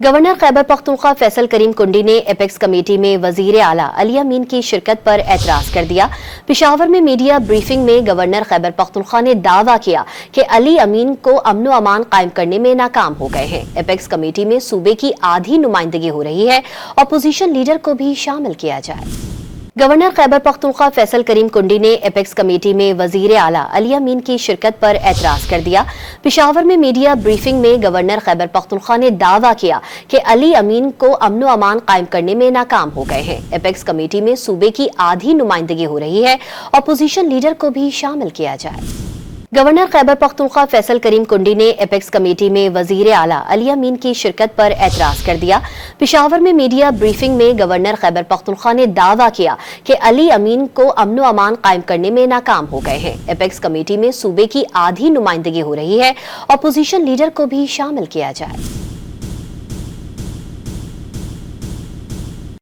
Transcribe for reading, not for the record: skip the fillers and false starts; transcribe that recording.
Governor Khyber Pakhtunkhwa Faisal करीम कुंडी ने apex committee में वजीर आला अली अमीन की शिरकत पर एतराज कर दिया। पेशावर में मीडिया ब्रीफिंग में गवर्नर खैबर पख्तूनख्वा ने दावा किया कि अली अमीन को अमन व अमान कायम करने में नाकाम हो गए हैं। एपेक्स कमेटी में सूबे की आधी नुमाइंदगी हो रही है, अपोजिशन लीडर को भी शामिल किया जाए। गवर्नर खैबर पख्तूनख्वा फैसल करीम कुंडी ने एपेक्स कमेटी में वजीर आला अली अमीन की शिरकत पर एतराज कर दिया। पेशावर में मीडिया ब्रीफिंग में गवर्नर खैबर पख्तूनख्वा ने दावा किया कि अली अमीन को अमन व अमान कायम करने में नाकाम हो गए हैं। एपेक्स कमेटी में सूबे की आधी नुमाइंदगी हो रही है, अपोजिशन लीडर को भी शामिल किया जाए। गवर्नर खैबर पख्तूनख्वा फैसल करीम कुंडी ने एपेक्स कमेटी में वजीर आला अली अमीन की शिरकत पर एतराज कर दिया। पेशावर में मीडिया ब्रीफिंग में गवर्नर खैबर पख्तूनख्वा ने दावा किया कि अली अमीन को अमन व अमान कायम करने में नाकाम हो गए हैं। एपेक्स कमेटी में सूबे की आधी नुमाइंदगी हो रही है, अपोजिशन लीडर को भी शामिल किया जाए।